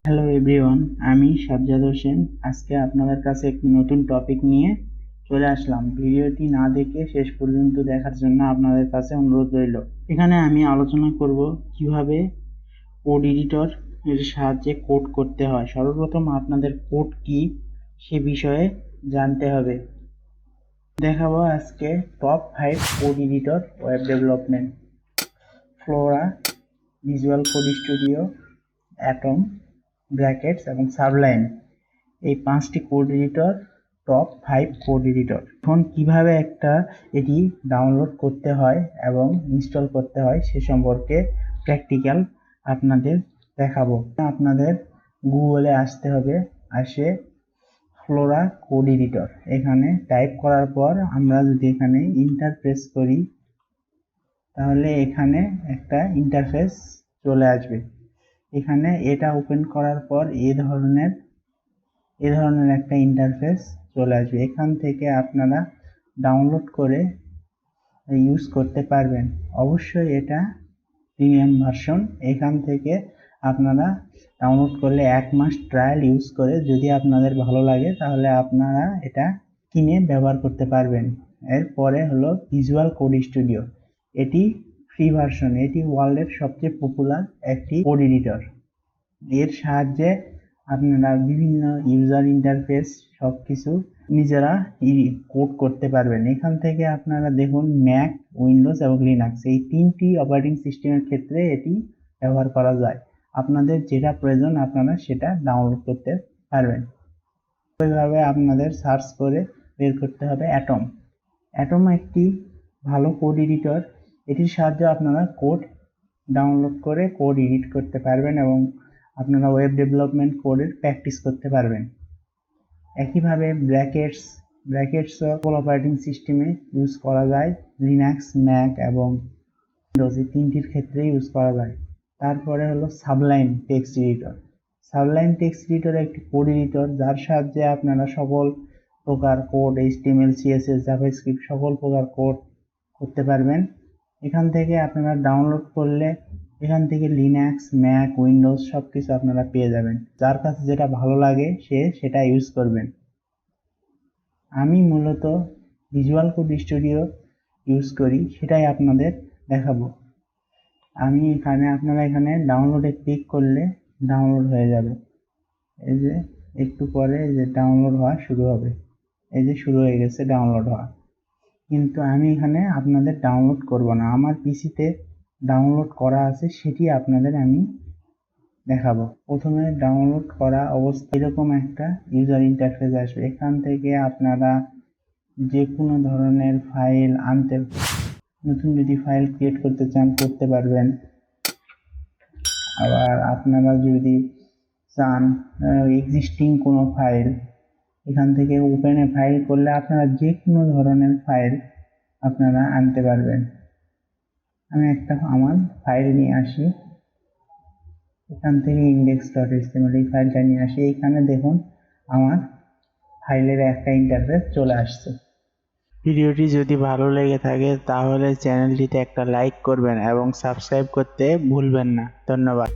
Hello everyone, আমি সাজ্জাদ হোসেন। আজকে আপনাদের কাছে একটি নতুন টপিক নিয়ে চলে আসলাম। ভিডিওটি না দেখে শেষ পর্যন্ত দেখার জন্য আপনাদের কাছে অনুরোধ রইল। এখানে আমি আলোচনা করব কিভাবে কোড এডিটর এর সাহায্যে কোড করতে হয়। সর্বপ্রথম আপনাদের কোড কি সে বিষয়ে জানতে হবে। দেখাবো আজকে top 5 code editor web development: Flora, visual code studio, atom, brackets এবং সাবলাইম। এই 5টি code editor top 5 code editor. এখন কিভাবে এটি ডাউনলোড করতে হয় এবং ইনস্টল করতে হয় সে সম্পর্কে প্র্যাকটিক্যাল আপনাদের দেখাবো। আপনাদের গুগলে আসতে হবে, আসে ফ্লোরা কোড এডিটর এখানে টাইপ করার পর আমরা যদি এখানে ইন্টারফেস করি তাহলে এখানে একটা ইন্টারফেস চলে আসবে। এখানে এটা ওপেন করার পর এ ধরনের একটা ইন্টারফেস চলে আসবে। এখান থেকে আপনারা ডাউনলোড করে ইউজ করতে পারবেন। অবশ্যই এটা প্রিমিয়াম ভার্সন। এখান থেকে আপনারা ডাউনলোড করলে 1 মাস ট্রায়াল ইউজ করে যদি আপনাদের ভালো লাগে তাহলে আপনারা এটা কিনে ব্যবহার করতে পারবেন। এরপরে হলো ভিজুয়াল কোড স্টুডিও। এটি ফ্রি ভার্সন। এটি ওয়ার্ল্ডের সবচেয়ে পপুলার একটি কোড এডিটর। এর সাহায্যে আপনারা বিভিন্ন ইউজার ইন্টারফেস সবকিছু নিজেরা কোড করতে পারবেন। এখান থেকে আপনারা দেখুন ম্যাক, উইন্ডোজ এবং লিনাক্স এই 3টি অপারেটিং সিস্টেমের ক্ষেত্রে এটি ব্যবহার করা যায়। আপনাদের যেটা প্রয়োজন আপনারা সেটা ডাউনলোড করতে পারবেন। এইভাবে আপনাদের সার্চ করে বের করতে হবে অ্যাটম। অ্যাটম একটি ভালো কোড এডিটর। এটির সাহায্যে আপনারা কোড ডাউনলোড করে কোড এডিট করতে পারবেন এবং আপনারা ওয়েব ডেভেলপমেন্ট কোডের প্র্যাকটিস করতে পারবেন। একইভাবে ব্র্যাকেটস সকল অপারেটিং সিস্টেমে ইউজ করা যায়। লিনাক্স, ম্যাক এবং উইন্ডোজ এই 3টির ক্ষেত্রে ইউজ করা যায়। তারপরে হলো Sublime text editor. Sublime text editor একটি কোড এডিটর যার সাহায্যে আপনারা সকল প্রকার কোড HTML, CSS, জাভাস্ক্রিপ্ট সকল প্রকার কোড করতে পারবেন। এখান থেকে আপনারা ডাউনলোড করলে এখান থেকে লিনাক্স, ম্যাক, উইন্ডোজ সবকিছু আপনারা পেয়ে যাবেন। যার কাছে যেটা ভালো লাগে সে সেটা ইউজ করবেন। আমি মূলত ভিজুয়াল কোড স্টুডিও ইউজ করি, সেটাই আপনাদের দেখাবো। আপনারা এখানে ডাউনলোডে ক্লিক করলে ডাউনলোড হয়ে যাবে। এই যে একটু পরে যে ডাউনলোড হওয়া শুরু হবে। এই যে শুরু হয়ে গেছে ডাউনলোড হওয়া। কিন্তু আমি এখানে আপনাদের ডাউনলোড করব না, আমার পিসিতে ডাউনলোড করা আছে সেটি আপনাদের আমি দেখাবো। প্রথমে ডাউনলোড করা অবস্থায় এরকম একটা ইউজার ইন্টারফেস আসবে। এখান থেকে আপনারা যে কোনো ধরনের ফাইল নতুন যদি ফাইল ক্রিয়েট করতে চান করতে পারবেন। আবার আপনারা যদি চান এক্সিস্টিং কোনো ফাইল এখান থেকে ওপেনে ফাইল করলে আপনারা যে কোনো ধরনের ফাইল আপনারা আনতে পারবেন। আমি আমার ফাইল নিয়ে আসি, এখান থেকে index.html এই ফাইলটা নিয়ে আসি। এইখানে দেখুন আমার ফাইলের একটা ইন্টারফেস চলে আসছে। ভিডিওটি যদি ভালো লেগে থাকে তাহলে চ্যানেলটিতে একটা লাইক করবেন এবং সাবস্ক্রাইব করতে ভুলবেন না। ধন্যবাদ।